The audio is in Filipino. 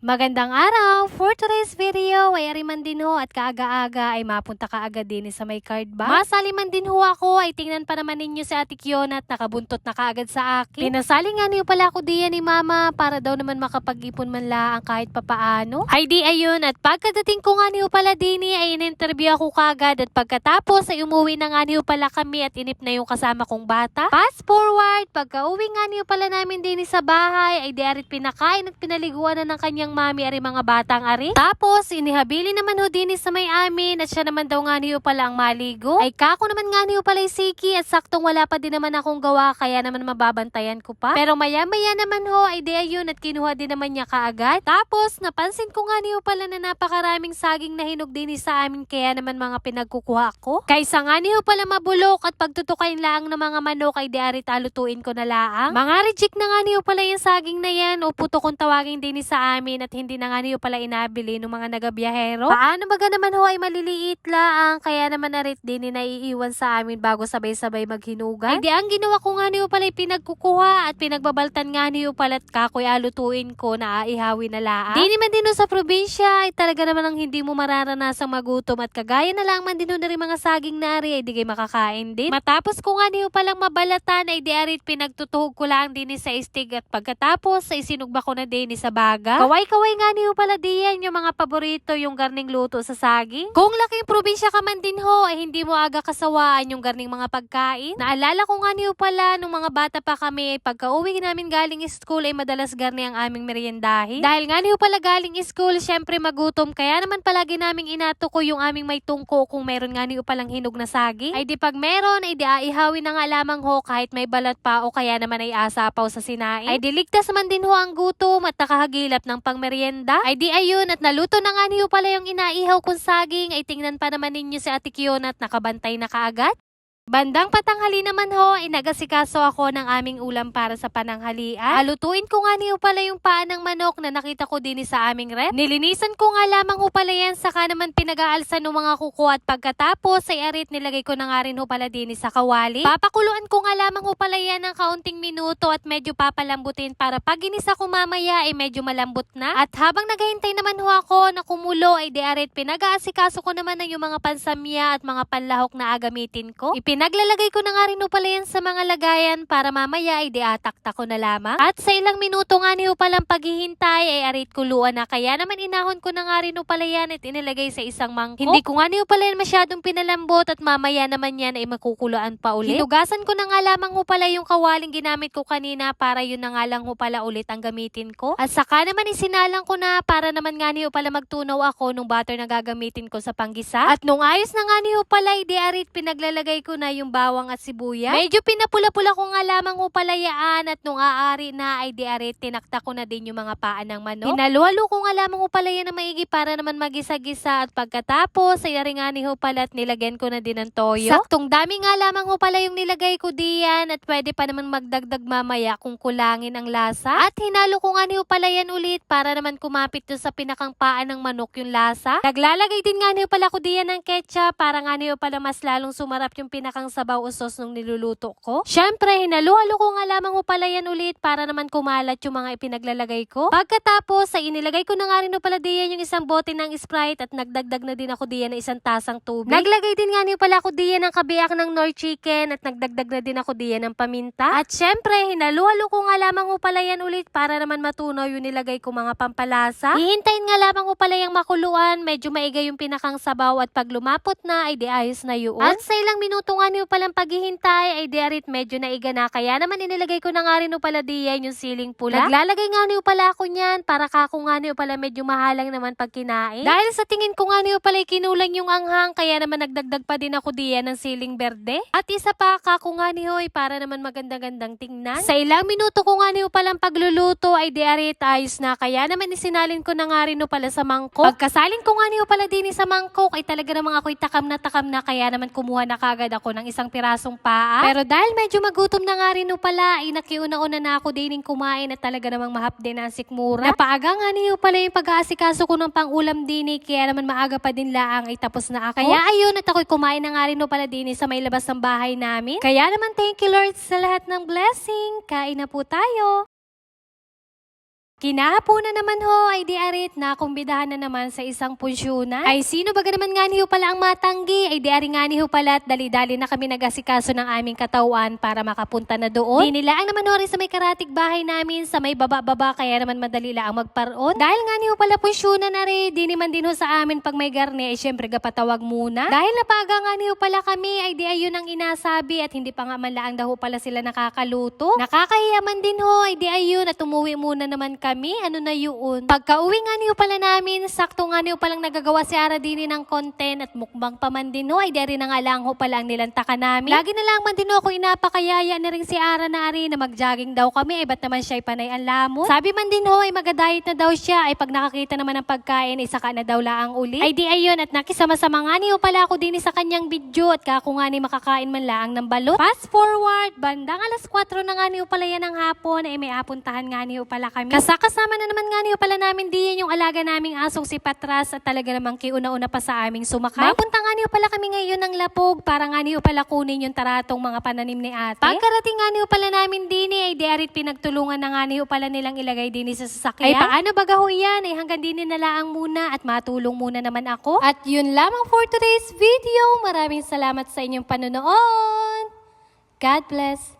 Magandang araw! For today's video ay ariman din ho at kaaga-aga ay mapunta ka agad din sa may card ba? Masali man din ho ako ay tingnan pa naman ninyo si Ate Kiona at nakabuntot na kaagad sa akin. Pinasali nga niyo pala ako diyan ni Mama para daw naman makapag-ipon man lang kahit papaano. Ay di ayun at pagkadating ko nga niyo pala din ay in-interview ako kaagad at pagkatapos ay umuwi na nga niyo pala kami at inip na yung kasama kong bata. Fast forward, pagka uwi nga niyo pala namin din sa bahay ay di arit pinakain at pinaliguan na ng kanyang mami ari mga batang ari. Tapos inihabili naman ho din sa may amin at siya naman daw nga niyo pala ang maligo. Ay kako naman nga niyo pala siki at saktong wala pa din naman akong gawa kaya naman mababantayan ko pa. Pero maya maya naman ho ay di ayun at kinuha din naman niya kaagad. Tapos napansin ko nga niyo pala na napakaraming saging na hinog din sa amin kaya naman mga pinagkukuha ko. Kaysa nga niyo pala mabulok at pagtutukain laang ng mga manok ay di arit alutuin ko na laang. Mga reject na nga niyo pala yung saging na yan o puto kung tawagin din sa amin at hindi na nga niyo pala inabili ng mga nagabiyahero. Paano baga naman ho ay maliliit laang kaya naman narit din naiiwan sa amin bago sabay-sabay maghinugan. Ay di ang ginawa ko nga niyo pala ay pinagkukuha at pinagbabaltan nga niyo pala at kakoy alutuin ko na aihawi na laang. Di naman din sa probinsya ay talaga naman ang hindi mo mararanasang magutom at kagaya na lang man din na rin mga saging na ari ay di kayo makakain din. Matapos ko nga niyo palang mabalatan ay di arit pinagtutuhog ko lang din sa istig at pagkatapos ay sinugba ko na din sa baga. Kaway-kaway nga niyo pala diyan yung mga paborito yung garning luto sa saging. Kung laking probinsya ka man din ho ay hindi mo aga kasawaan yung garning mga pagkain. Naalala ko nga niyo pala nung mga bata pa kami pagka uwi namin galing school ay madalas garni ang aming meriendahin. Dahil nga niyo pala galing school syempre magutom kaya naman palagi naming inato ko yung aming may tungko kung meron nga niyo palang hinog na saging. Ay di pag meron ay di aihawin na nga lamang ho kahit may balat pa o kaya naman ay asapaw sa sinain. Ay diligtas man din ho ang gutom at nakahagilap ng pangmeryenda. Ay di ayun at naluto na nga niyo pala yung inaihaw kong saging ay tingnan pa naman ninyo si Ate Kiona at nakabantay na kaagad. Bandang patanghali naman ho, ay nagasikaso ako ng aming ulam para sa pananghalian. Alutuin ko nga niyo pala yung paan ng manok na nakita ko din sa aming rep. Nilinisan ko nga lamang ho pala yan, saka naman pinag-aalsan ng mga kuko at pagkatapos ay arit nilagay ko na nga rin ho pala din sa kawali. Papakuluan ko nga lamang ho pala yan ng kaunting minuto at medyo papalambutin para pag ginisa ko mamaya ay medyo malambot na. At habang naghahintay naman ho ako na kumulo ay di arit pinag-aasikaso ko naman na yung mga pansamya at mga panlahok na agamitin ko. Naglalagay ko na nga rin ho pala yan sa mga lagayan para mamaya ay diatakta ko na lamang. At sa ilang minuto nga niyo palang paghihintay ay arit kuluan na kaya naman inahon ko na nga rin ho pala yan at inilagay sa isang mangkok. Hindi ko nga niyo pala yan masyadong pinalambot at mamaya naman yan ay makukuluan pa ulit. Hinugasan ko na nga lamang ho pala yung kawaling ginamit ko kanina para yun na nga lang ho pala ulit ang gamitin ko. At saka naman isinalang ko na para naman nga niyo pala magtunaw ako nung butter na gagamitin ko sa panggisa. At nung ayos na nga niyo pala ay di arit pinaglalagay ko na yung bawang at sibuyas. Medyo pinapula-pula ko nga lamang ho palayaan at nung aari na ay di arit tinakta ko na din yung mga paan ng manok. Hinaluhalo ko nga lamang ho palayan na maigi para naman magisa-gisa at pagkatapos ay aringani ho pala at nilagyan ko na din ng toyo. Saktong dami nga lamang ho pala yung nilagay ko diyan at pwede pa naman magdagdag mamaya kung kulangin ang lasa. At hinalo ko nga ho pala yan ulit para naman kumapit doon sa pinakang paan ng manok yung lasa. Naglalagay din nga ho pala ko diyan ng ketchup para nga ho pala mas lalong sumarap yung pinakang sabaw o sauce nung niluluto ko. Syempre, hinaluhalo ko nga lamang ho pala yan ulit para naman kumalat yung mga ipinaglalagay ko. Pagkatapos, ay inilagay ko na nga rin ho pala diyan yung isang bote ng Sprite at nagdagdag na din ako diyan ng isang tasang tubig. Naglagay din nga niyo pala ako diyan ng kabiyak ng Nor chicken at nagdagdag na din ako diyan ng paminta. At syempre, hinaluhalo ko nga lamang ho pala yan ulit para naman matunaw yung nilagay ko mga pampalasa. Hihintayin nga lamang ho pala yung makuluan, medyo maigay yung pinakang sabaw at pag lumapot na ay di ayos na yun. At sa ilang minuto nga niyo palang paghihintay ay di arit medyo naiga na kaya naman inilagay ko na nga rin ho pala diyan yung siling pula. Naglalagay nga niyo pala ako niyan para kako nga niyo pala medyo mahalang naman pag kinain. Dahil sa tingin ko nga niyo pala kinulang yung anghang kaya naman nagdagdag pa din ako diyan ng siling berde. At isa pa kako nga niyo para naman maganda-gandang tingnan. Sa ilang minuto ko nga niyo palang pagluluto ay di arit ayos na kaya naman isinalin ko na nga rin ho pala sa mangkok. Pagkasalin ko nga niyo pala din sa mangkok ay talaga namang ako'y takam na kaya naman kumuha na kagad ako ng isang pirasong paa. Pero dahil medyo magutom na nga rin ho pala, ay nakiuna-una na ako din kumain at talaga namang mahapde na ang sikmura. Napaaga nga niyo pala yung pag-aasikaso ko ng pang-ulam din kaya naman maaga pa din laang ay tapos na ako. Kaya ayun at ako'y kumain na nga rin ho pala din sa may labas ng bahay namin. Kaya naman thank you Lord sa lahat ng blessing. Kain na po tayo. Kinahaponan naman ho ay di arit na kumbidahan na naman sa isang punsyonan. Ay sino baga naman nga niyo pala ang matanggi? Ay di ari nga niyo pala at dali-dali na kami nag-asikaso ng aming katawan para makapunta na doon. Di nila ang naman ho rin sa may karatig bahay namin sa may baba-baba kaya naman madali lang ang magparoon. Dahil nga niyo pala punsyonan na rin, di naman din ho sa amin pag may garne ay syempre gapatawag muna. Dahil napaga nga niyo pala kami ay di ayun ang inasabi at hindi pa nga man laang daw pala sila nakakaluto. Nakakahiya man din ho ay di ayun at umuwi muna naman kami. Ano na yun? Pagka-uwi nga niyo pala namin, sakto nga niyo palang nagagawa si Ara Dini ng content at mukbang pa man din ho, ay dari na nga lang ho pala ang nilantaka namin. Lagi na lang man din ho ako inapakayaya na rin si Ara na ari na mag-jogging daw kami, ay ba't naman siya ay panay ang lamon? Sabi man din ho ay mag-diet na daw siya, ay pag nakakita naman ng pagkain, ay saka na daw laang uli. Ay di ayun at nakisama-sama nga niyo pala ako din sa kanyang video at kako nga ni makakain man laang ng balot. Fast forward, bandang alas 4 na nga niyo pala yan ng hapon, ay may apuntahan nga niyo pala kami. Kasama na naman nga niyo pala namin diyan yung alaga naming asong si Patras at talaga namang kiuna-una pa sa aming sumakay. Mapunta nga niyo pala kami ngayon ng Lapog para nga niyo pala kunin yung taratong mga pananim ni ate. Pagkarating nga niyo pala namin din ay diarit pinagtulungan na nga niyo pala nilang ilagay din sa sasakyan. Ay paano baga ho yan? Ay hanggang din na laang muna at matulong muna naman ako. At yun lamang for today's video. Maraming salamat sa inyong panonood. God bless.